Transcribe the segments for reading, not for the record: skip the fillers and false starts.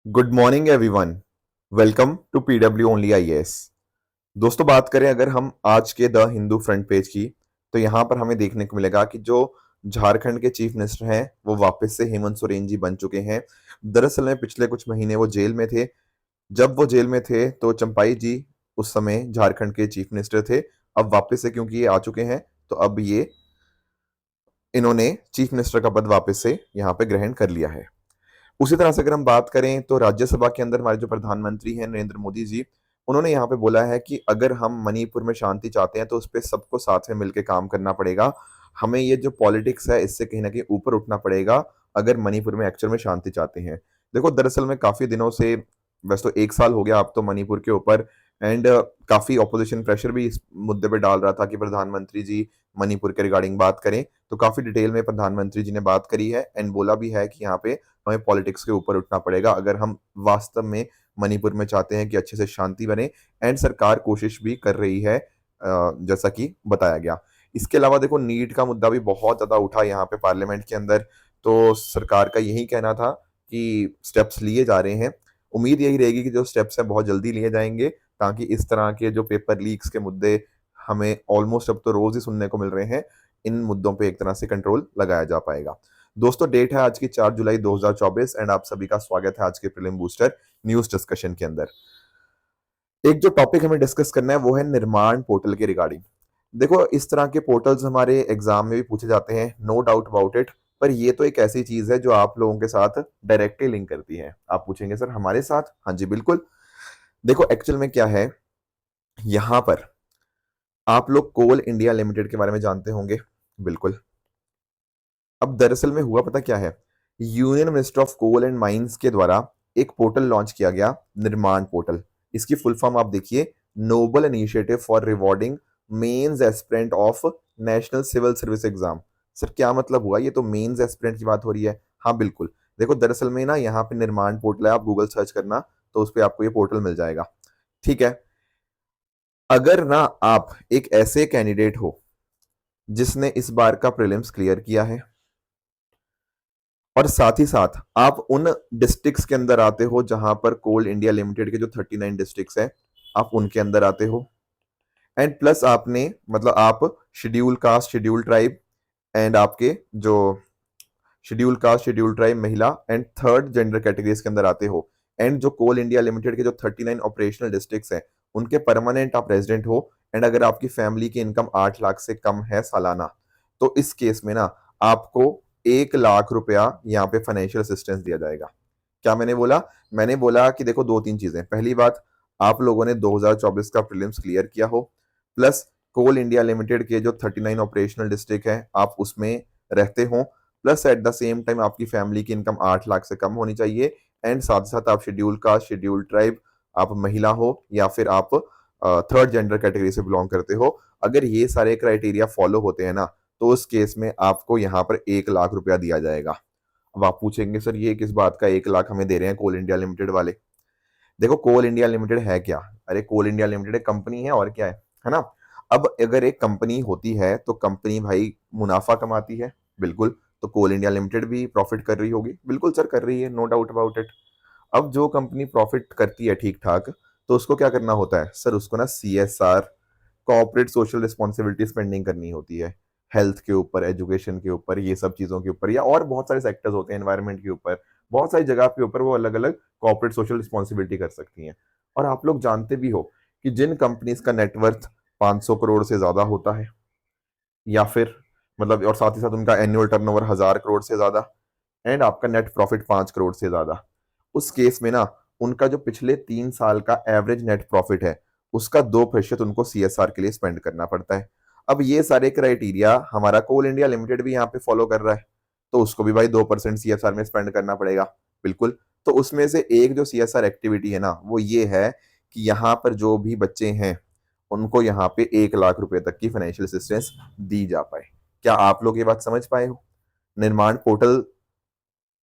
Good morning everyone. Welcome to PW only IAS. दोस्तों, बात करें अगर हम आज के द हिंदू फ्रंट पेज की, तो यहाँ पर हमें देखने को मिलेगा कि जो झारखंड के चीफ मिनिस्टर हैं वो वापस से हेमंत सोरेन जी बन चुके हैं। दरअसल में पिछले कुछ महीने वो जेल में थे। जब वो जेल में थे तो चंपाई जी उस समय झारखंड के चीफ मिनिस्टर थे। अब वापस से क्योंकि ये आ चुके हैं तो अब ये इन्होंने चीफ मिनिस्टर का पद वापस से यहाँ पे ग्रहण कर लिया है। उसी तरह से अगर हम बात करें तो राज्यसभा के अंदर हमारे जो प्रधानमंत्री हैं नरेंद्र मोदी जी, उन्होंने यहाँ पे बोला है कि अगर हम मणिपुर में शांति चाहते हैं तो उस पे सबको साथ में मिलकर काम करना पड़ेगा। हमें ये जो पॉलिटिक्स है इससे कहीं ना कहीं ऊपर उठना पड़ेगा अगर मणिपुर में एक्चुअल में शांति चाहते हैं। देखो, दरअसल में काफी दिनों से, वैसे तो 1 साल हो गया अब तो मणिपुर के ऊपर, एंड काफी ऑपोजिशन प्रेशर भी इस मुद्दे पे डाल रहा था कि प्रधानमंत्री जी मणिपुर के रिगार्डिंग बात करें। तो काफी डिटेल में प्रधानमंत्री जी ने बात करी है एंड बोला भी है कि यहाँ पे हमें पॉलिटिक्स के ऊपर उठना पड़ेगा अगर हम वास्तव में मणिपुर में चाहते हैं कि अच्छे से शांति बने। एंड सरकार कोशिश भी कर रही है, जैसा कि बताया गया। इसके अलावा देखो, नीट का मुद्दा भी बहुत ज्यादा उठा यहाँ पे पार्लियामेंट के अंदर। तो सरकार का यही कहना था कि स्टेप्स लिए जा रहे हैं। उम्मीद यही रहेगी कि जो स्टेप्स हैं बहुत जल्दी लिए जाएंगे ताकि इस तरह के जो पेपर लीक्स के मुद्दे हमें ऑलमोस्ट अब तो रोज ही सुनने को मिल रहे हैं, इन मुद्दों पे एक तरह से कंट्रोल लगाया जा पाएगा। दोस्तों, डेट है आज की 4 जुलाई 2024 एंड आप सभी का स्वागत है आज के प्रीलिम बूस्टर न्यूज डिस्कशन के अंदर। एक जो टॉपिक हमें डिस्कस करना है वो है निर्माण पोर्टल के रिगार्डिंग। देखो, इस तरह के पोर्टल्स हमारे एग्जाम में भी पूछे जाते हैं, नो डाउट अबाउट इट। पर ये तो एक ऐसी चीज है जो आप लोगों के साथ डायरेक्टली लिंक करती है। आप पूछेंगे सर हमारे साथ? हाँ जी, बिल्कुल। देखो, एक्चुअल में क्या है, यहां पर आप लोग कोल इंडिया लिमिटेड के बारे में जानते होंगे। बिल्कुल। अब दरअसल में हुआ पता क्या है, union minister of coal and mines के द्वारा एक पोर्टल लॉन्च किया गया, निर्माण पोर्टल। इसकी फुल फॉर्म आप देखिए, noble initiative for rewarding mains aspirant of national civil service exam. Sir क्या मतलब हुआ? ये तो मेंस एस्पिरेंट की बात हो रही है। हाँ बिल्कुल। देखो, दरअसल में ना यहाँ पे निर्माण पोर्टल है, आप गूगल सर्च करना तो उस पर आपको ये पोर्टल मिल जाएगा। ठीक है। अगर ना आप एक ऐसे कैंडिडेट हो जिसने इस बार का प्रीलिम्स क्लियर किया है और साथ ही साथ आप उन डिस्ट्रिक्ट्स के अंदर आते हो जहां पर कोल इंडिया लिमिटेड के जो 39 डिस्ट्रिक्ट्स हैं, आप उनके अंदर आते हो, एंड प्लस आपने मतलब आप schedule caste, schedule tribe and आपके जो शेड्यूल कास्ट, शेड्यूल ट्राइब, महिला एंड थर्ड जेंडर कैटेगरीज के अंदर आते हो, एंड जो कोल इंडिया लिमिटेड के जो 39 ऑपरेशनल डिस्ट्रिक्ट्स हैं उनके परमानेंट आप रेजिडेंट हो, एंड अगर आपकी फैमिली की इनकम 8 लाख से कम है सालाना, तो इस केस में ना आपको 1 लाख रुपया यहाँ पे फाइनेंशियल असिस्टेंस दिया जाएगा। क्या मैंने बोला? मैंने बोला कि देखो, दो तीन चीजें। पहली बात, आप लोगों ने 2024 का प्रीलिम्स क्लियर किया हो, प्लस कोल इंडिया लिमिटेड के जो 39 ऑपरेशनल डिस्ट्रिक्ट है आप उसमें रहते हो, plus eight the same time आपकी फैमिली की इनकम 8 लाख से कम होनी चाहिए, एंड साथ साथ आप शेड्यूल कास्ट, शेड्यूल ट्राइब, आप महिला हो या फिर आप थर्ड जेंडर कैटेगरी से बिलोंग करते हो। अगर ये सारे क्राइटेरिया फॉलो होते हैं ना, तो उस केस में आपको यहाँ पर 1 लाख रुपया दिया जाएगा। अब आप पूछेंगे सर ये किस बात का 1 लाख हमें दे रहे हैं कोल इंडिया लिमिटेड वाले? देखो, कोल इंडिया लिमिटेड है क्या? अरे कोल इंडिया लिमिटेड एक कंपनी है, और क्या है ना। अब अगर एक कंपनी होती है तो कंपनी भाई मुनाफा कमाती है, बिल्कुल। तो कोल इंडिया लिमिटेड भी प्रॉफिट कर रही होगी, बिल्कुल सर कर रही है, नो डाउट अबाउट इट। अब जो कंपनी प्रॉफिट करती है ठीक ठाक, तो उसको क्या करना होता है सर? उसको ना CSR, corporate social responsibility spending करनी होती है, हेल्थ के ऊपर, एजुकेशन के ऊपर, ये सब चीजों के ऊपर, या और बहुत सारे सेक्टर्स होते हैं, एनवायरनमेंट के ऊपर, बहुत सारी जगह के ऊपर वो अलग अलग कॉर्पोरेट सोशल रिस्पॉन्सिबिलिटी कर सकती हैं। और आप लोग जानते भी हो कि जिन कंपनीज का नेटवर्थ 500 करोड़ से ज्यादा होता है, या फिर मतलब, और साथ ही साथ उनका एनुअल टर्नओवर 1000 करोड़ से ज्यादा, एंड आपका नेट प्रॉफिट 5 करोड़ से ज्यादा, उस केस में ना उनका जो पिछले 3 साल का एवरेज नेट प्रॉफिट है उसका 2% उनको CSR के लिए स्पेंड करना पड़ता है। अब ये सारे क्राइटेरिया हमारा कोल इंडिया लिमिटेड भी यहाँ पे फॉलो कर रहा है, तो उसको भी भाई 2% CSR में स्पेंड करना पड़ेगा, बिल्कुल। तो उसमें से एक जो CSR एक्टिविटी है ना, वो ये है कि यहाँ पर जो भी बच्चे हैं उनको यहाँ पे 1 लाख रुपए तक की फाइनेंशियल असिस्टेंस दी जा पाए। क्या आप लोग ये बात समझ पाए हो? निर्माण पोर्टल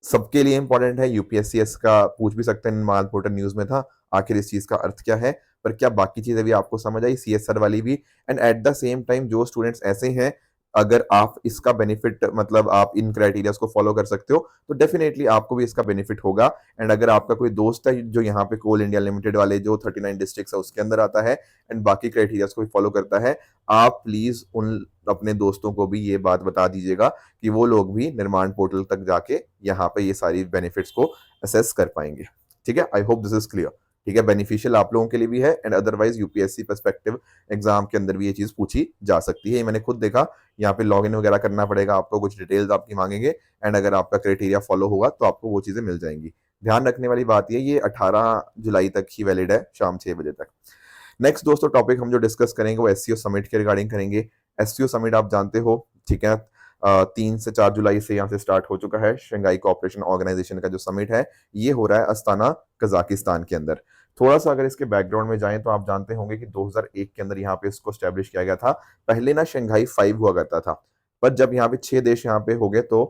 सबके लिए इंपॉर्टेंट है, यूपीएससीएस का पूछ भी सकते हैं, निर्माण पोर्टल न्यूज में था, आखिर इस चीज का अर्थ क्या है। पर क्या बाकी चीजें भी आपको समझ आई, CSR वाली भी? And at the same time जो स्टूडेंट्स ऐसे हैं अगर आप इसका बेनिफिट मतलब आप इन क्राइटेरियाज को फॉलो कर सकते हो तो डेफिनेटली आपको भी इसका बेनिफिट होगा। एंड अगर आपका कोई दोस्त है जो यहाँ पे कोल इंडिया लिमिटेड वाले जो 39 डिस्ट्रिक्ट्स है उसके अंदर आता है एंड बाकी क्राइटेरियाज को भी फॉलो करता है, आप प्लीज उन अपने दोस्तों को भी ये बात बता दीजिएगा कि वो लोग भी निर्माण पोर्टल तक जाके यहाँ पे ये सारी बेनिफिट्स को असेस कर पाएंगे। ठीक है, I hope this is clear. ठीक है, बेनिफिशियल आप लोगों के लिए भी है and otherwise UPSC perspective exam के अंदर भी ये चीज पूछी जा सकती है। ये मैंने खुद देखा, यहाँ पे लॉगिन वगैरह करना पड़ेगा आपको, कुछ डिटेल्स आपकी मांगेंगे एंड अगर आपका क्राइटेरिया फॉलो होगा तो आपको वो चीजें मिल जाएंगी। ध्यान रखने वाली बात ये 18 जुलाई तक ही वैलिड है, शाम 6 बजे तक। नेक्स्ट दोस्तों टॉपिक हम जो डिस्कस करेंगे वो एससीओ समिट के रिगार्डिंग करेंगे। एससीओ समिट आप जानते हो, ठीक है, 3 से 4 जुलाई से यहाँ से स्टार्ट हो चुका है। शंघाई कोऑपरेशन ऑर्गेनाइजेशन का जो समिट है ये हो रहा है अस्ताना कजाकिस्तान के अंदर। थोड़ा सा अगर इसके बैकग्राउंड में जाएं तो आप जानते होंगे कि 2001 के अंदर यहाँ पे इसको स्टैब्लिश किया गया था। पहले ना शंघाई 5 हुआ करता था, पर जब यहाँ पे 6 देश यहाँ पे हो गए तो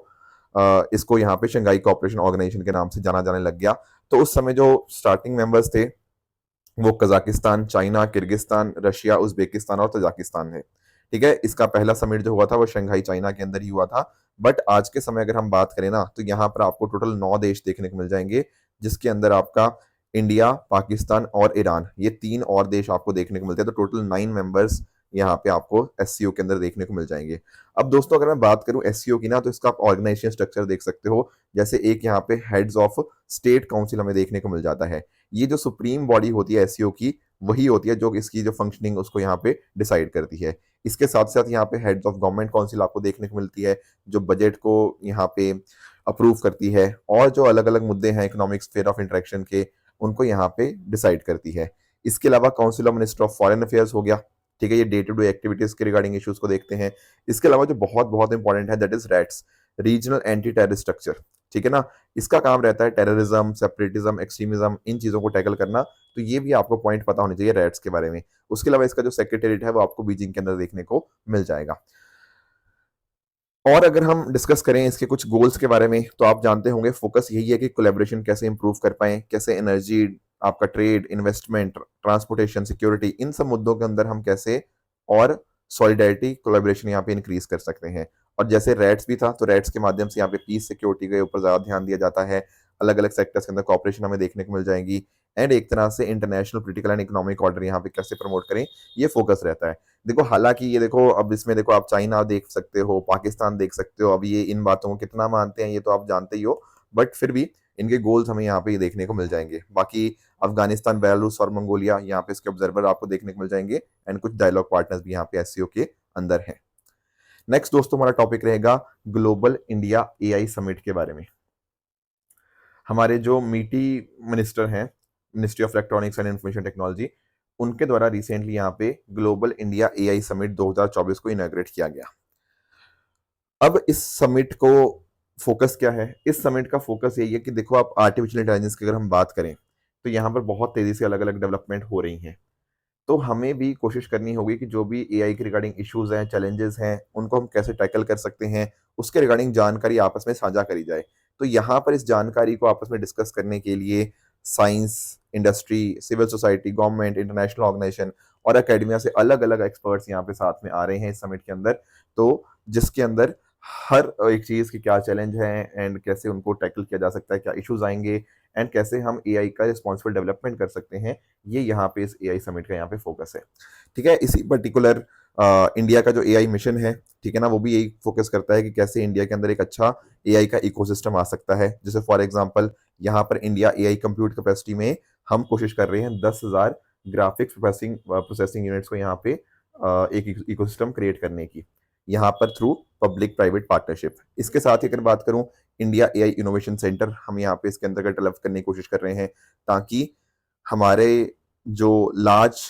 इसको यहाँ पे शंघाई कोऑपरेशन ऑर्गेनाइजेशन के नाम से जाना जाने लग गया। तो उस समय जो स्टार्टिंग मेंबर्स थे वो Kazakhstan, China, Kyrgyzstan, Russia, Uzbekistan और तजाकिस्तान है। ठीक है, इसका पहला समिट जो हुआ था वो शंघाई चाइना के अंदर ही हुआ था। बट आज के समय अगर हम बात करें ना तो यहाँ पर आपको टोटल 9 देश देखने को मिल जाएंगे, जिसके अंदर आपका इंडिया, पाकिस्तान और ईरान, ये 3 और देश आपको देखने को मिलते हैं। तो टोटल 9 मेंबर्स यहाँ पे आपको एससीओ के अंदर देखने को मिल जाएंगे। अब दोस्तों अगर मैं बात करूं एससीओ की ना तो इसका आप ऑर्गेनाइजेशन स्ट्रक्चर देख सकते हो। जैसे एक यहाँ पे हेड्स ऑफ स्टेट काउंसिल हमें देखने को मिल जाता है। ये जो सुप्रीम बॉडी होती है एससीओ की, वही होती है जो इसकी जो फंक्शनिंग उसको यहाँ पे डिसाइड करती है। इसके साथ साथ यहाँ पे हेड्स ऑफ गवर्नमेंट काउंसिल आपको देखने को मिलती है, जो बजट को यहाँ पे अप्रूव करती है और जो अलग अलग मुद्दे हैं इकोनॉमिक स्फीयर ऑफ इंटरेक्शन के, उनको यहाँ पे डिसाइड करती है। इसके अलावा council of minister of foreign affairs हो गया। ठीक है, ये डे टू डे एक्टिविटीज के रिगार्डिंग इश्यूज को देखते हैं। इसके अलावा जो बहुत बहुत इंपॉर्टेंट है that is rats, regional anti terror structure. ठीक है ना, इसका काम रहता है टेररिज्म, सेपरेटिज्म, एक्सट्रीमिज्म, इन चीजों को टैकल करना। तो ये भी आपको पॉइंट पता होने चाहिए रैट्स के बारे में। उसके अलावा इसका जो सेक्रेटेरिएट है वो आपको बीजिंग के अंदर देखने को मिल जाएगा। और अगर हम डिस्कस करें इसके कुछ गोल्स के बारे में तो आप जानते होंगे फोकस यही है कि कोलैबोरेशन कैसे इंप्रूव कर पाए, कैसे एनर्जी, आपका ट्रेड, इन्वेस्टमेंट, ट्रांसपोर्टेशन, सिक्योरिटी, इन सब मुद्दों के अंदर हम कैसे और सॉलिडारिटी, कोलैबोरेशन यहाँ पे इंक्रीज कर सकते हैं। और जैसे रैट्स भी था तो रैट्स के माध्यम से यहाँ पे पीस सिक्योरिटी के ऊपर ज्यादा ध्यान दिया जाता है। अलग अलग सेक्टर्स के अंदर कॉपरेशन हमें देखने को मिल जाएगी एंड एक तरह से international political and economic order यहाँ पे कैसे प्रमोट करें, ये फोकस रहता है। देखो हालांकि ये देखो अब इसमें देखो आप चाइना देख सकते हो, पाकिस्तान देख सकते हो, अब ये इन बातों को कितना मानते हैं ये तो आप जानते ही हो, बट फिर भी इनके गोल्स हमें यहाँ पे देखने को मिल जाएंगे। बाकी अफगानिस्तान, बेलारूस और मंगोलिया यहाँ पे इसके ऑब्जर्वर आपको देखने को मिल जाएंगे एंड कुछ डायलॉग पार्टनर्स भी यहाँ पे एससीओ के अंदर हैं। नेक्स्ट दोस्तों हमारा टॉपिक रहेगा ग्लोबल इंडिया एआई समिट के बारे में। हमारे जो मीटी मिनिस्टर हैं, ministry of electronics and information technology, उनके द्वारा रिसेंटली यहाँ पे ग्लोबल इंडिया एआई समिट 2024 को इनॉग्रेट किया गया। अब इस समिट को फोकस क्या है? इस समिट का फोकस यही है कि देखो आप आर्टिफिशियल इंटेलिजेंस की अगर हम बात करें तो यहाँ पर बहुत तेजी से अलग अलग डेवलपमेंट हो रही हैं। तो हमें भी कोशिश करनी होगी कि जो भी एआई के रिगार्डिंग इश्यूज हैं, चैलेंजेस हैं, उनको हम कैसे टैकल कर सकते हैं, उसके रिगार्डिंग जानकारी आपस में साझा करी जाए। तो यहाँ पर इस जानकारी को आपस में डिस्कस करने के लिए science, industry, civil society, government, international organisation और एकेडमिया से अलग अलग एक्सपर्ट्स यहाँ पे साथ में आ रहे हैं इस समिट के अंदर। तो जिसके अंदर हर एक चीज की क्या चैलेंज है एंड कैसे उनको टैकल किया जा सकता है, क्या इश्यूज आएंगे एंड कैसे हम एआई का रिस्पॉन्सिबल डेवलपमेंट कर सकते हैं, ये यहाँ पे इस एआई समिट का यहाँ पे फोकस है। ठीक है, इसी पर्टिकुलर इंडिया का जो एआई मिशन है, ठीक है ना, वो भी यही फोकस करता है कि कैसे इंडिया के अंदर एक अच्छा एआई का इकोसिस्टम आ सकता है। जैसे फॉर एग्जांपल यहाँ पर इंडिया एआई कंप्यूट कैपेसिटी में हम कोशिश कर रहे हैं 10,000 ग्राफिक्स प्रोसेसिंग यूनिट्स को यहाँ पे एक इकोसिस्टम क्रिएट करने की, यहाँ पर थ्रू पब्लिक प्राइवेट पार्टनरशिप। इसके साथ ही अगर बात करूं इंडिया एआई इनोवेशन सेंटर हम यहाँ पे इसके अंतर्गत डेवलप करने की कोशिश कर रहे हैं, ताकि हमारे जो लार्ज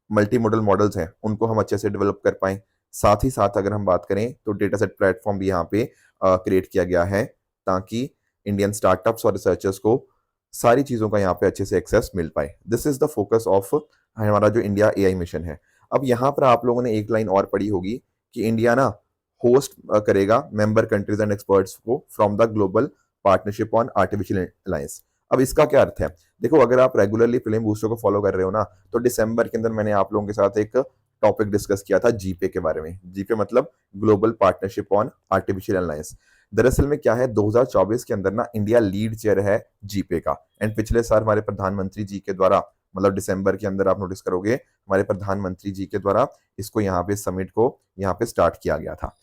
मल्टी मॉडल मॉडल्स हैं उनको हम अच्छे से डेवलप कर पाएं। साथ ही साथ अगर हम बात करें तो डेटा सेट प्लेटफॉर्म भी यहाँ पे क्रिएट किया गया है, ताकि इंडियन स्टार्टअप्स और रिसर्चर्स को सारी चीज़ों का यहाँ पे अच्छे से एक्सेस मिल पाए। This is the focus of हमारा जो इंडिया एआई मिशन है। अब यहाँ पर आप लोगों ने एक लाइन और पढ़ी होगी कि इंडिया ना होस्ट करेगा मेंबर कंट्रीज एंड एक्सपर्ट्स को from the global partnership on artificial intelligence. अब इसका क्या अर्थ है? देखो अगर आप रेगुलरली फिल्म बूस्टर को फॉलो कर रहे हो ना, तो दिसंबर के अंदर मैंने आप लोगों के साथ एक टॉपिक डिस्कस किया था जीपे के बारे में। जीपे मतलब global partnership on artificial alliance. दरअसल में क्या है, 2024 के अंदर ना इंडिया लीड चेयर है जीपे का। एंड पिछले साल हमारे प्रधानमंत्री जी के द्वारा, मतलब दिसंबर के अंदर आप नोटिस करोगे, हमारे प्रधानमंत्री जी के द्वारा इसको यहाँ पे समिट को यहाँ पे स्टार्ट किया गया था।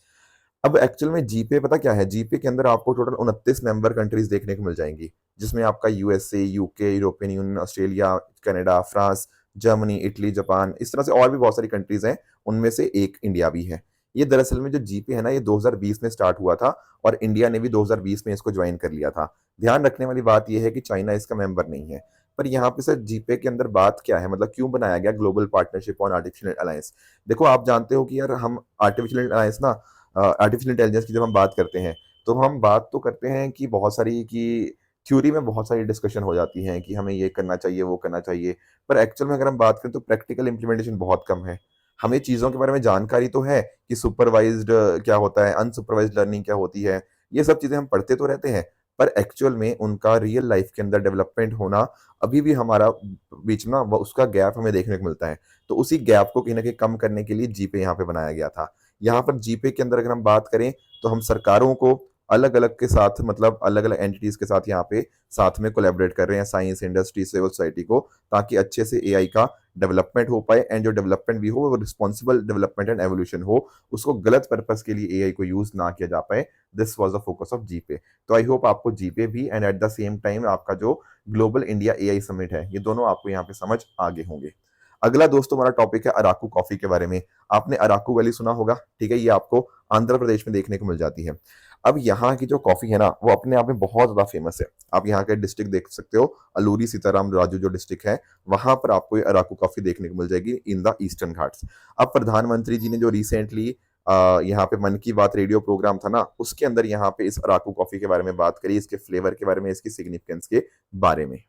अब एक्चुअल में जीपे पता क्या है, जीपे के अंदर आपको टोटल 29 मेंबर कंट्रीज देखने को मिल जाएंगी, जिसमें आपका USA, UK, European union, Australia, Canada, France, Germany, Italy, Japan, इस तरह से और भी बहुत सारी कंट्रीज हैं, उनमें से एक इंडिया भी है। ये दरअसल में जो जीपे है ना, ये 2020 में स्टार्ट हुआ था और इंडिया ने भी 2020 में इसको ज्वाइन कर लिया था। ध्यान रखने वाली बात यह है कि चाइना इसका मेंबर नहीं है। पर यहाँ पे सर जीपे के अंदर बात क्या है, मतलब क्यों बनाया गया global partnership on artificial alliance. देखो आप जानते हो कि यार हम आर्टिफिशियल अलायंस ना, आर्टिफिशियल इंटेलिजेंस की जब हम बात करते हैं तो हम बात तो करते हैं कि बहुत सारी कि थ्योरी में बहुत सारी डिस्कशन हो जाती है कि हमें ये करना चाहिए, वो करना चाहिए। पर एक्चुअल में अगर हम बात करें तो प्रैक्टिकल इंप्लीमेंटेशन बहुत कम है। हमें चीज़ों के बारे में जानकारी तो है कि सुपरवाइज्ड क्या होता है, अनसुपरवाइज्ड लर्निंग क्या होती है, ये सब चीज़ें हम पढ़ते तो रहते हैं, पर एक्चुअल में उनका रियल लाइफ के अंदर डेवलपमेंट होना अभी भी हमारा बीच में ना उसका गैप हमें देखने को मिलता है। तो उसी गैप को कहीं ना कहीं कम करने के लिए जीपे यहाँ पे बनाया गया था। यहाँ पर जीपे के अंदर अगर हम बात करें तो हम सरकारों को अलग अलग के साथ, मतलब अलग अलग एंटिटीज के साथ यहाँ पे साथ में कोलैबोरेट कर रहे हैं, साइंस, इंडस्ट्री, सिविल सोसाइटी को, ताकि अच्छे से एआई का डेवलपमेंट हो पाए। एंड जो डेवलपमेंट भी हो वो रिस्पॉन्सिबल डेवलपमेंट एंड एवोल्यूशन हो, उसको गलत पर्पस के लिए एआई को यूज ना किया जा पाए। This was the focus of GPay. तो आई होप आपको जीपे भी and at the same time आपका जो ग्लोबल इंडिया एआई समिट है, ये दोनों आपको यहाँ पे समझ आगे होंगे। अगला दोस्तों हमारा टॉपिक है अराकू कॉफी के बारे में। आपने अराकू वैली सुना होगा, ठीक है, ये आपको आंध्र प्रदेश में देखने को मिल जाती है। अब यहाँ की जो कॉफी है ना, वो अपने आप में बहुत ज्यादा फेमस है। आप यहाँ के डिस्ट्रिक्ट देख सकते हो, अलूरी सीताराम राजू जो डिस्ट्रिक्ट है, वहां पर आपको ये अराकू कॉफी देखने को मिल जाएगी इन द ईस्टर्न घाट्स। अब प्रधानमंत्री जी ने जो रिसेंटली यहाँ पे मन की बात रेडियो प्रोग्राम था ना, उसके अंदर यहाँ पे इस अराकू कॉफी के बारे में बात करी, इसके फ्लेवर के बारे में, इसकी सिग्निफिकेंस के बारे में।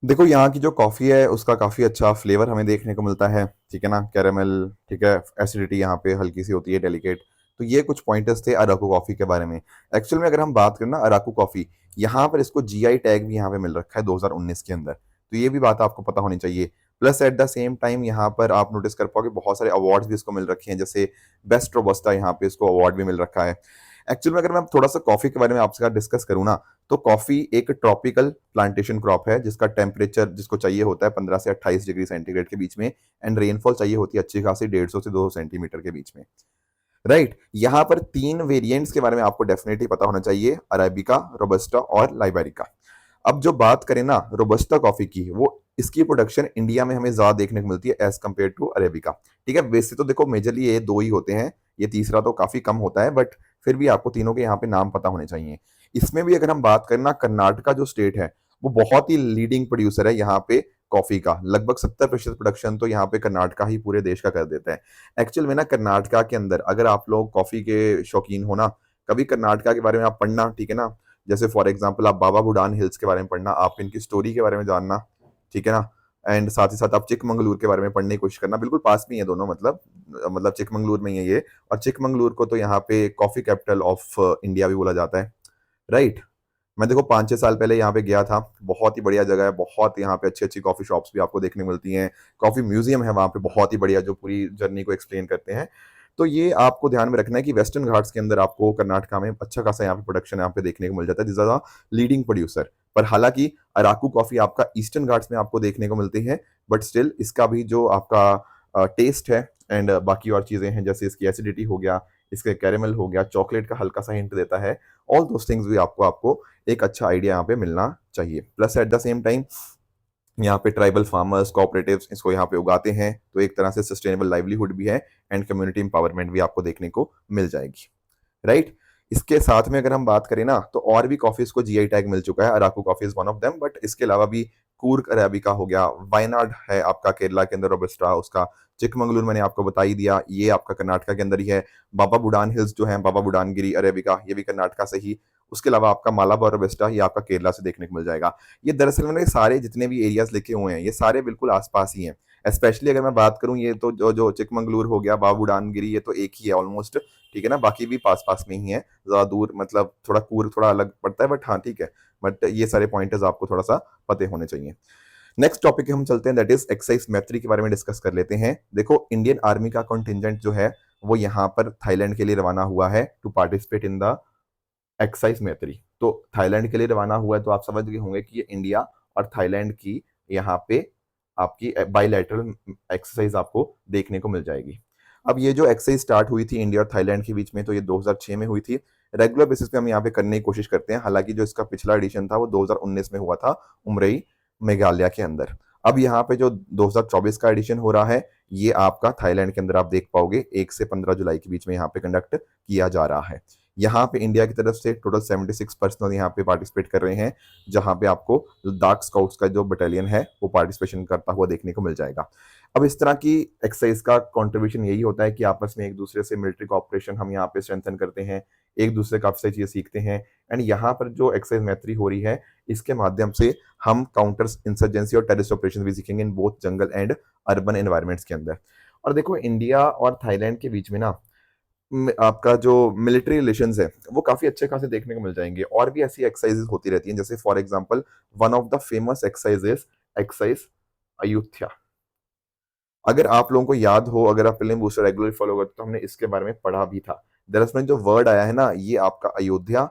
देखो यहाँ की जो कॉफ़ी है उसका काफ़ी अच्छा फ्लेवर हमें देखने को मिलता है, ठीक है ना, कैरेमल, ठीक है, एसिडिटी यहाँ पे हल्की सी होती है, डेलिकेट। तो ये कुछ पॉइंटर्स थे अराकू कॉफ़ी के बारे में। एक्चुअल में अगर हम बात करें ना अराकू कॉफ़ी, यहाँ पर इसको जीआई टैग भी यहाँ पे मिल रखा है 2019 के अंदर, तो ये भी बात आपको पता होनी चाहिए। Plus eight the same time यहाँ पर आप नोटिस कर पाओगे बहुत सारे अवार्ड्स भी इसको मिल रखे हैं, जैसे बेस्ट रोबस्टा यहाँ पे इसको अवार्ड भी मिल रखा है। एक्चुअल में अगर मैं थोड़ा सा कॉफी के बारे में आपसे डिस्कस करूँ ना, तो कॉफी एक ट्रॉपिकल प्लांटेशन क्रॉप है जिसका टेम्परेचर जिसको चाहिए होता है 15 से 28 डिग्री सेंटीग्रेड के बीच में। एंड रेनफॉल चाहिए होती है अच्छी खासी 150 से 200 सेंटीमीटर के बीच में। राइट, यहाँ पर 3 वेरिएंट्स के बारे में आपको डेफिनेटली पता होना चाहिए, अरेबिका, रोबस्टा और लाइबेरिका। अब जो बात करें ना रोबस्टा कॉफी की, वो इसकी प्रोडक्शन इंडिया में हमें ज्यादा देखने को मिलती है एज कम्पेयर टू अरेबिका। ठीक है, वैसे तो देखो मेजरली ये दो ही होते हैं, ये तीसरा तो काफी कम होता है, बट फिर भी आपको तीनों के यहाँ पे नाम पता होने चाहिए। इसमें भी अगर हम बात करें ना, कर्नाटका जो स्टेट है वो बहुत ही लीडिंग प्रोड्यूसर है यहाँ पे कॉफी का। लगभग 70% प्रोडक्शन तो यहाँ पे कर्नाटका ही पूरे देश का कर देता है। एक्चुअल में ना कर्नाटका के अंदर अगर आप लोग कॉफी के शौकीन हो ना, कभी कर्नाटका के बारे में आप पढ़ना, ठीक है ना, जैसे फॉर एग्जाम्पल आप बाबा बुडान हिल्स के बारे में पढ़ना, आप इनकी स्टोरी के बारे में जानना, ठीक है ना, एंड साथ ही साथ आप चिकमंगलूर के बारे में पढ़ने की कोशिश करना। बिल्कुल पास में ही है दोनों, मतलब चिकमंगलूर में ही है ये। और चिकमंगलूर को तो यहाँ पे कॉफी कैपिटल ऑफ इंडिया भी बोला जाता है। राइट, मैं देखो 5-6 साल पहले यहाँ पे गया था, बहुत ही बढ़िया जगह है, बहुत यहाँ पे अच्छी अच्छी कॉफी शॉप्स भी आपको देखने को मिलती हैं, कॉफी म्यूजियम है वहाँ पे बहुत ही बढ़िया जो पूरी जर्नी को एक्सप्लेन करते हैं। तो ये आपको ध्यान में रखना है कि वेस्टर्न घाट्स के अंदर आपको कर्नाटका में अच्छा खासा यहाँ पे प्रोडक्शन यहाँ पे देखने को मिल जाता है, ज्यादा लीडिंग प्रोड्यूसर। पर हालांकि अराकू कॉफी आपका ईस्टर्न घाट्स में आपको देखने को मिलती है, बट स्टिल इसका भी जो आपका टेस्ट है एंड बाकी और चीजें हैं, जैसे इसकी एसिडिटी हो गया, इसके कैरेमल हो गया, चॉकलेट का हल्का सा हिंट देता है, ऑल दोस थिंग्स भी आपको आपको एक अच्छा आइडिया यहाँ पे मिलना चाहिए। Plus eight the same time यहाँ पे ट्राइबल फार्मर्स कोऑपरेटिव्स इसको यहाँ पे उगाते हैं, तो एक तरह से सस्टेनेबल लाइवलीहुड भी है एंड कम्युनिटी इंपावरमेंट भी आपको देखने को मिल जाएगी। राइट, इसके साथ में अगर हम बात करें ना, तो और भी कॉफीज को जीआई टैग मिल चुका है, Araku coffee is one of them, but इसके अलावा भी कूर्ग अरेबिका हो गया, वायनाड है आपका केरला के अंदर रोबस्टा उसका, चिकमंगलूर मैंने आपको बता ही दिया, ये आपका कर्नाटका के अंदर ही है। बाबा बुडान हिल्स जो है, बाबा बुडानगिरी अरेबिका, ये भी कर्नाटका से ही। उसके अलावा आपका मालाबार रोबस्टा ये आपका केरला से देखने को मिल जाएगा। ये दरअसल मैंने सारे जितने भी एरियाज लिखे हुए हैं ये सारे बिल्कुल आसपास ही हैं। स्पेशली अगर मैं बात करूं, ये तो जो जो चिकमंगलूर हो गया, बाबा बुडानगिरी, ये तो एक ही है ऑलमोस्ट, ठीक है ना, बाकी भी पास पास में ही है, ज्यादा दूर मतलब थोड़ा कूर्ग थोड़ा अलग पड़ता है, बट हाँ ठीक है। बट ये सारे पॉइंटर्स आपको थोड़ा सा पते होने चाहिए। नेक्स्ट टॉपिक हम चलते हैं, दैट इज एक्सरसाइज मैत्री के बारे में डिस्कस कर लेते हैं। देखो, इंडियन आर्मी का कॉन्टिजेंट जो है वो यहाँ पर थाईलैंड के लिए रवाना हुआ है to participate in the exercise Maitri. तो थाईलैंड के लिए रवाना हुआ है, तो आप समझ गए होंगे कि ये इंडिया और थाईलैंड की यहाँ पे आपकी बायलैटरल एक्सरसाइज आपको देखने को मिल जाएगी। अब ये जो एक्सरसाइज स्टार्ट हुई थी इंडिया और थाईलैंड के बीच में, तो ये 2006 में हुई थी। रेगुलर बेसिस पे हम यहाँ पे करने की कोशिश करते हैं, हालांकि जो इसका पिछला एडिशन था वो 2019 में हुआ था उमरई मेघालय के अंदर। अब यहाँ पे जो 2024 का एडिशन हो रहा है, ये आपका थाईलैंड के अंदर आप देख पाओगे 1 से 15 जुलाई के बीच में यहाँ पे कंडक्ट किया जा रहा है। यहाँ पे इंडिया की तरफ से टोटल 76 पर्सनल यहाँ पे पार्टिसिपेट कर रहे हैं, जहाँ पे आपको लद्दाख स्काउट्स का जो बटालियन है वो पार्टिसिपेशन करता हुआ देखने को मिल जाएगा। अब इस तरह की एक्सरसाइज का कंट्रीब्यूशन यही होता है कि आपस में एक दूसरे से मिलिट्री कॉपरेशन हम यहाँ पे स्ट्रेंथन करते हैं, एक दूसरे काफी सारी चीजें सीखते हैं। एंड यहाँ पर जो एक्सरसाइज मैत्री हो रही है, इसके माध्यम से हम काउंटर इंसर्जेंसी और टेररिस्ट ऑपरेशन भी सीखेंगे in both jungle and urban environments के अंदर। और देखो, इंडिया और थाईलैंड के बीच में ना आपका जो मिलिट्री रिलेशंस है वो काफी अच्छे खासे देखने को मिल जाएंगे। और भी ऐसी एक्सरसाइजेस होती रहती हैं, जैसे for example one of the famous exercises exercise Ayodhya. अगर आप लोगों को याद हो, अगर आप फिल्म बूस्टर रेगुलर फॉलो करते तो हमने इसके बारे में पढ़ा भी था। दरअसल में जो वर्ड आया है ना, ये आपका अयोध्या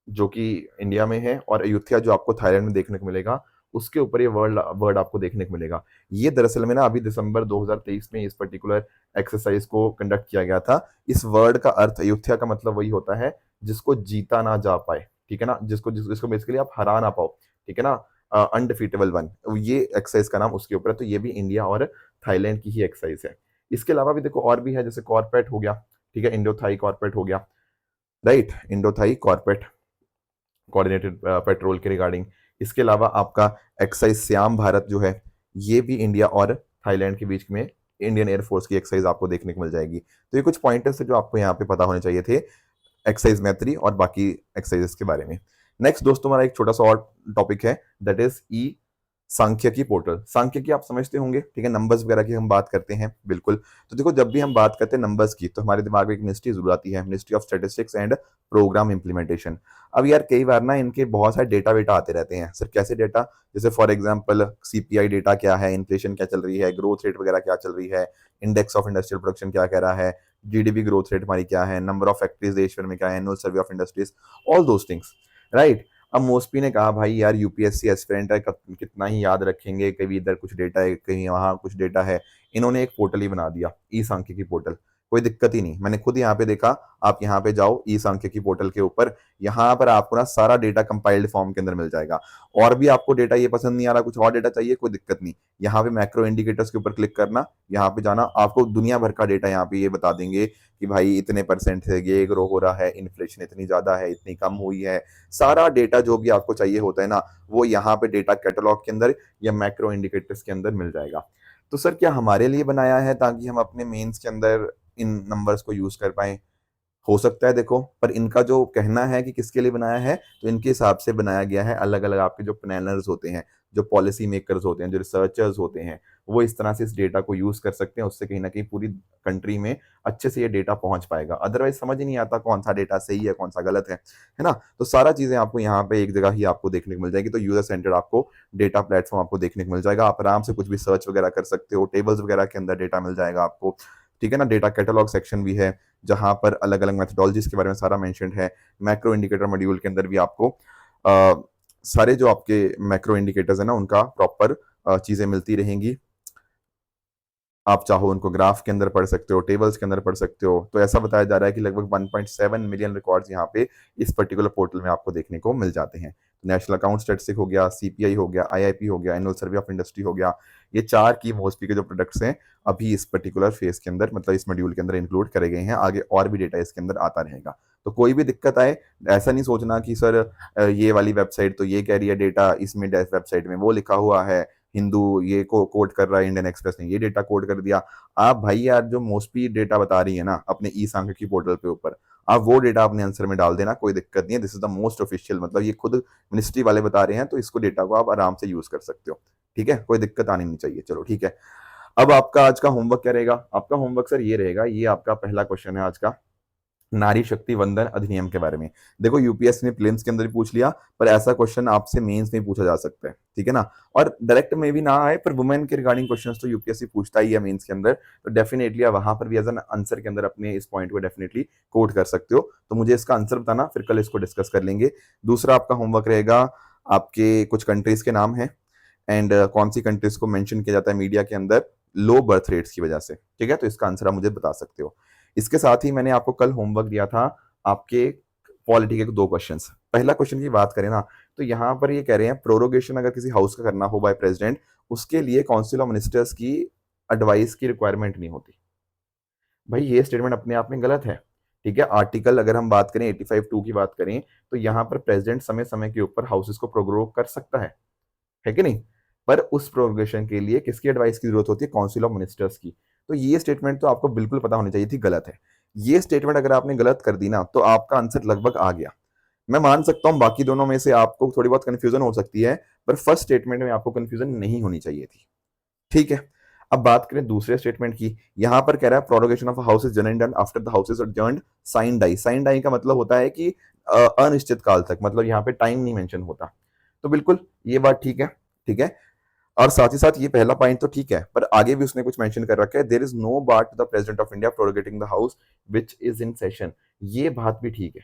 जो कि इंडिया में है, और अयोध्या जो आपको थाईलैंड में देखने को मिलेगा, उसके ऊपर ये वर्ड वर्ड आपको देखने को मिलेगा। ये दरअसल में ना अभी दिसंबर 2023 में इस पर्टिकुलर एक्सरसाइज को कंडक्ट किया गया था। इस वर्ड का अर्थ, अयोध्या का मतलब वही होता है जिसको जीता ना जा पाए, ठीक है ना, जिसको बेसिकली आप हरा ना पाओ, ठीक है ना, अनडिफीटेबल वन। ये एक्सरसाइज का नाम उसके ऊपर है। तो ये भी इंडिया और थाईलैंड की ही एक्सरसाइज है। इसके अलावा भी देखो और भी है, जैसे कॉर्पेट हो गया, ठीक है, इंडो थाई कॉर्पेट हो गया, right, Indo Thai कॉर्पेट coordinated petrol के रिगार्डिंग। इसके अलावा आपका एक्सरसाइज श्याम भारत जो है, ये भी इंडिया और थाईलैंड के बीच में इंडियन एयरफोर्स की एक्सरसाइज आपको देखने को मिल जाएगी। तो ये कुछ पॉइंटर्स है जो आपको यहाँ पे पता होने चाहिए थे एक्सरसाइज मैत्री और बाकी एक्सरसाइजेस के बारे में। नेक्स्ट दोस्तों, हमारा एक छोटा सा और टॉपिक है, दैट इज ई सांख्यिकी पोर्टल। सांख्यिकी आप समझते होंगे, ठीक है, नंबर्स वगैरह की हम बात करते हैं, बिल्कुल। तो देखो, जब भी हम बात करते हैं नंबर्स की, तो हमारे दिमाग में एक मिनिस्ट्री जरूर आती है, ministry of statistics and programme implementation. अब यार कई बार ना इनके बहुत सारे डेटा वेटा आते रहते हैं। सर कैसे डेटा? जैसे फॉर एग्जांपल सीपीआई डेटा क्या है, इन्फ्लेशन क्या चल रही है, ग्रोथ रेट वगैरह क्या चल रही है, इंडेक्स ऑफ इंडस्ट्रियल प्रोडक्शन क्या कह रहा है, जीडीपी ग्रोथ रेट हमारी क्या है, नंबर ऑफ फैक्ट्रीज देश भर में क्या है, annual survey of industries, all those things, right. अब मोस्पी ने कहा भाई यार यूपीएससी एस्पिरेंट है, कितना ही याद रखेंगे, कभी इधर कुछ डेटा है, कहीं वहां कुछ डेटा है। इन्होंने एक पोर्टल ही बना दिया, ई सांख्यिकी पोर्टल। कोई दिक्कत ही नहीं, मैंने खुद यहाँ पे देखा। आप यहाँ पे जाओ ई सांख्यिकी पोर्टल के ऊपर, यहाँ पर आपको ना सारा डेटा कंपाइल्ड फॉर्म के अंदर मिल जाएगा। और भी आपको डेटा ये पसंद नहीं आ रहा, कुछ और डेटा चाहिए, कोई दिक्कत नहीं, यहाँ पे मैक्रो इंडिकेटर्स के ऊपर क्लिक करना, यहाँ पे जाना, आपको दुनिया भर का डेटा यहाँ पे ये बता देंगे कि भाई इतने परसेंट से ये ग्रो हो रहा है, इन्फ्लेशन इतनी ज्यादा है, इतनी कम हुई है। सारा डेटा जो भी आपको चाहिए होता है ना, वो यहाँ पे डेटा कैटलॉग के अंदर या मैक्रो इंडिकेटर्स के अंदर मिल जाएगा। तो सर क्या हमारे लिए बनाया है ताकि हम अपने मेंस के अंदर इन नंबर्स को यूज कर पाए? हो सकता है देखो, पर इनका जो कहना है कि किसके लिए बनाया है, तो इनके हिसाब से बनाया गया है। अलग अलग आपके जो प्लानर्स होते हैं, जो पॉलिसी मेकर्स होते हैं, जो रिसर्चर्स होते हैं, वो इस तरह से इस डेटा को यूज कर सकते हैं। उससे कहीं ना कहीं पूरी कंट्री में अच्छे से ये डेटा पहुंच पाएगा। अदरवाइज समझ ही नहीं आता कौन सा डेटा सही है, कौन सा गलत है ना। तो सारा चीजें आपको यहाँ पे एक जगह ही आपको देखने को मिल जाएगी। तो यूजर सेंटर्ड आपको डेटा प्लेटफॉर्म आपको देखने को मिल जाएगा। आप आराम से कुछ भी सर्च वगैरह कर सकते हो, टेबल्स वगैरह के अंदर डेटा मिल जाएगा आपको, ठीक है ना। डेटा कैटलॉग सेक्शन भी है, जहां पर अलग अलग मेथडोलॉजीज के बारे में सारा मेंशन्ड है। मैक्रो इंडिकेटर मॉड्यूल के अंदर भी आपको सारे जो आपके मैक्रो इंडिकेटर्स है ना, उनका प्रॉपर चीजें मिलती रहेंगी। आप चाहो उनको ग्राफ के अंदर पढ़ सकते हो, टेबल्स के अंदर पढ़ सकते हो। तो ऐसा बताया जा रहा है कि लगभग 1.7 मिलियन रिकॉर्ड्स यहाँ पे इस पर्टिकुलर पोर्टल में आपको देखने को मिल जाते हैं। नेशनल अकाउंट स्टैटिस्टिक हो गया, सीपीआई हो गया, आईआईपी हो गया, एनुअल सर्वे ऑफ इंडस्ट्री हो गया, ये चार की मोस्टली के जो प्रोडक्ट्स हैं अभी इस पर्टिकुलर फेज के अंदर, मतलब इस मॉड्यूल के अंदर इंक्लूड करे गए हैं। आगे और भी डेटा इसके अंदर आता रहेगा। तो कोई भी दिक्कत आए, ऐसा नहीं सोचना कि सर ये वाली वेबसाइट तो ये कह रही है डेटा, इसमें वेबसाइट में वो लिखा हुआ है, हिंदू ये को कोड कर रहा है, इंडियन एक्सप्रेस ने ये डेटा कोड कर दिया। आप भाई यार जो मोस्टली डेटा बता रही है ना अपने ई सांख्यिकी पोर्टल पे ऊपर, आप वो डेटा अपने आंसर में डाल देना, कोई दिक्कत नहीं है। This is the most official, मतलब ये खुद मिनिस्ट्री वाले बता रहे हैं, तो इसको डेटा को आप आराम से यूज कर सकते हो, ठीक है, कोई दिक्कत आनी नहीं चाहिए। चलो ठीक है। अब आपका आज का होमवर्क क्या रहेगा? आपका होमवर्क सर ये रहेगा, ये आपका पहला क्वेश्चन है आज का। नारी शक्ति वंदन अधिनियम के बारे में। देखो यूपीएससी ने प्रीलिम्स के अंदर भी पूछ लिया, पर ऐसा क्वेश्चन आपसे मेंस में पूछा जा सकता है, ठीक है ना। और डायरेक्ट में भी ना आए, पर वुमेन के रिगार्डिंग क्वेश्चंस तो यूपीएससी पूछता ही है मेंस के अंदर, तो डेफिनेटली आप वहां पर भी एज एन आंसर के अंदर अपने इस पॉइंट को डेफिनेटली कोट कर सकते हो। तो मुझे इसका आंसर बताना, फिर कल इसको डिस्कस कर लेंगे। दूसरा आपका होमवर्क रहेगा, आपके कुछ कंट्रीज के नाम है एंड कौन सी कंट्रीज को मेंशन किया जाता है मीडिया के अंदर लो बर्थ रेट्स की वजह से, ठीक है। तो इसका आंसर आप मुझे बता सकते हो। इसके साथ ही मैंने आपको कल होमवर्क दिया था आपके पॉलिटी के 2 क्वेश्चंस। पहला क्वेश्चन की बात करें ना, तो यहाँ पर ये कह रहे हैं प्रोरोगेशन अगर किसी हाउस का करना हो बाय प्रेसिडेंट, उसके लिए काउंसिल ऑफ मिनिस्टर्स की एडवाइस की रिक्वायरमेंट नहीं होती। भाई ये स्टेटमेंट अपने आप में गलत है, ठीक है। आर्टिकल अगर हम बात करें 85(2) की बात करें, तो यहाँ पर प्रेसिडेंट समय समय के ऊपर हाउसेस को प्रोग्रोग कर सकता है कि नहीं। पर उस प्रोग्रेशन के लिए किसकी एडवाइस की जरूरत होती है? काउंसिल ऑफ मिनिस्टर्स की। तो ये स्टेटमेंट तो आपको बिल्कुल पता होनी चाहिए थी, गलत है। ये स्टेटमेंट अगर आपने गलत कर दी ना, तो आपका आंसर लगभग आ गया। मैं मान सकता हूं बाकी दोनों में से आपको थोड़ी बहुत कंफ्यूजन हो सकती है, पर फर्स्ट स्टेटमेंट में आपको कंफ्यूजन नहीं होनी चाहिए थी, ठीक है। अब बात करें दूसरे स्टेटमेंट की। यहां पर कह रहा है prorogation of house is generally done after the house is adjourned sine die. Sine die का मतलब होता है कि अनिश्चित काल तक, मतलब यहाँ पे टाइम नहीं मेंशन होता। तो बिल्कुल ये बात ठीक है, ठीक है। और साथ ही साथ ये पहला पॉइंट तो ठीक है, पर आगे भी उसने कुछ मेंशन कर रखा है, there is no bar to the president of India prorogating the house which is in session. ये बात भी ठीक है,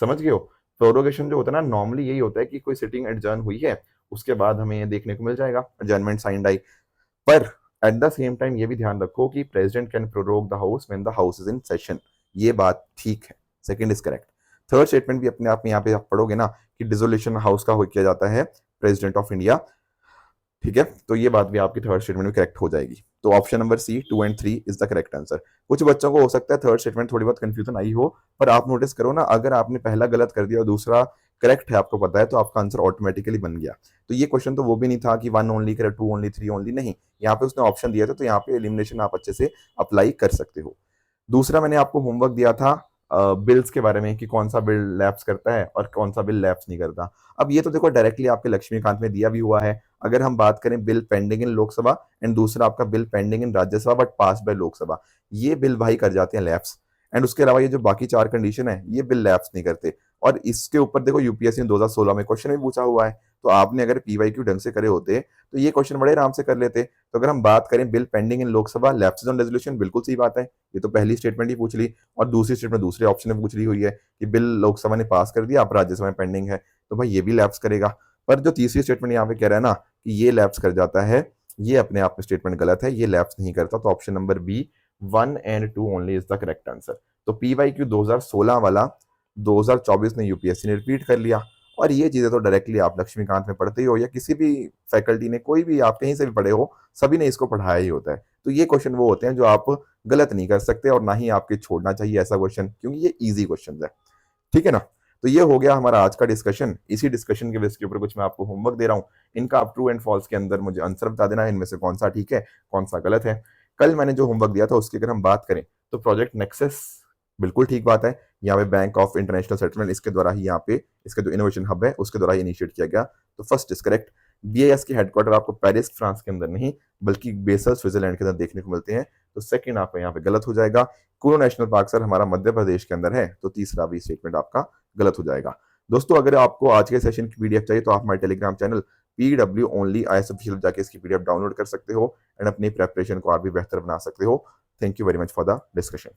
समझ गए हो। प्रोरोगेशन जो होता है ना, नॉर्मली यही होता है कि कोई सिटिंग एडजर्न हुई है, उसके बाद हमें ये देखने को मिल जाएगा एडजर्नमेंट साइंड आई। पर एट द सेम टाइम ये भी ध्यान रखो कि president can prorogue the house when the house is in session. ये बात ठीक है, second is correct. Third statement भी अपने आप में यहाँ पे आप पढ़ोगे ना कि डिसोल्यूशन हाउस का हो किया जाता है प्रेसिडेंट ऑफ इंडिया, ठीक है। तो ये बात भी आपकी थर्ड स्टेटमेंट में करेक्ट हो जाएगी। तो option number C 2 and 3 is the correct answer. कुछ बच्चों को हो सकता है थर्ड स्टेटमेंट थोड़ी बहुत कंफ्यूजन आई हो, पर आप नोटिस करो ना, अगर आपने पहला गलत कर दिया और दूसरा करेक्ट है, आपको पता है, तो आपका आंसर ऑटोमेटिकली बन गया। तो ये क्वेश्चन तो वो भी नहीं था कि 1 ओनली करे, 2 ओनली, 3 ओनली, नहीं। यहाँ पे उसने ऑप्शन दिया था, तो यहाँ पे एलिमिनेशन आप अच्छे से अप्लाई कर सकते हो। दूसरा मैंने आपको होमवर्क दिया था बिल्स के बारे में कि कौन सा बिल लैप्स करता है और कौन सा बिल लैप्स नहीं करता। अब ये तो देखो डायरेक्टली आपके लक्ष्मीकांत में दिया भी हुआ है। अगर हम बात करें bill pending in Lok Sabha and दूसरा आपका bill pending in Rajya Sabha but pass by Lok Sabha, ये बिल भाई कर जाते हैं लैप्स। एंड उसके अलावा ये जो बाकी 4 कंडीशन है, ये बिल लैप्स नहीं करते। और इसके ऊपर देखो यूपीएससी ने 2016 में क्वेश्चन भी पूछा हुआ है, तो आपने अगर पीवाईक्यू ढंग से करे होते तो ये क्वेश्चन बड़े आराम से कर लेते। तो अगर हम बात करें bill pending in Lok Sabha lapses on resolution, बिल्कुल सही बात है, ये तो पहली स्टेटमेंट ही पूछ ली। और दूसरी स्टेटमेंट दूसरे ऑप्शन में पूछ ली हुई है कि बिल लोकसभा ने पास कर दिया, अब राज्यसभा में पेंडिंग है, तो भाई ये भी लैप्स करेगा। पर जो तीसरी स्टेटमेंट यहाँ पे कह रहा है ना कि ये लैप्स कर जाता है, ये अपने आप में स्टेटमेंट गलत है, ये लैप्स नहीं करता। तो option number B 1 and 2 only is the correct answer. तो पीवाईक्यू 2016 वाला 2024 में यूपीएससी ने रिपीट कर लिया। और ये चीजें तो डायरेक्टली आप लक्ष्मीकांत में पढ़ते ही हो, या किसी भी फैकल्टी ने, कोई भी आप कहीं से भी पढ़े हो, सभी ने इसको पढ़ाया ही होता है। तो ये क्वेश्चन वो होते हैं जो आप गलत नहीं कर सकते, और ना ही आपके छोड़ना चाहिए ऐसा क्वेश्चन, क्योंकि ये इजी क्वेश्चन है, ठीक है ना। तो ये हो गया हमारा आज का डिस्कशन। इसी डिस्कशन के बेस के ऊपर कुछ मैं आपको होमवर्क दे रहा हूँ, इनका आप ट्रू एंड फॉल्स के अंदर मुझे आंसर बता देना, इनमें से कौन सा ठीक है, कौन सा गलत है। कल मैंने जो होमवर्क दिया था उसकी अगर हम बात करें, तो प्रोजेक्ट नेक्सस बिल्कुल ठीक बात है। यहाँ पे बैंक ऑफ इंटरनेशनल सेटलमेंट, इसके द्वारा ही यहाँ पे इसका जो इनोवेशन हब है उसके द्वारा ही इनिशिएट किया गया। तो फर्स्ट इज करेक्ट। बीआईएस की हेडक्वार्टर आपको पेरिस फ्रांस के अंदर नहीं, बल्कि बेसल स्विट्जरलैंड के अंदर देखने को मिलते हैं। तो सेकंड आपका यहाँ पे गलत हो जाएगा। कुल्लू नेशनल पार्क सर हमारा मध्य प्रदेश के अंदर है, तो तीसरा भी स्टेटमेंट आपका गलत हो जाएगा। दोस्तों अगर आपको आज के सेशन की पीडीएफ चाहिए, तो आप हमारे Telegram channel PW only IAS official जाके इसकी पीडीएफ डाउनलोड कर सकते हो एंड अपनी प्रेपरेशन को और भी बेहतर बना सकते हो। Thank you very much for the discussion.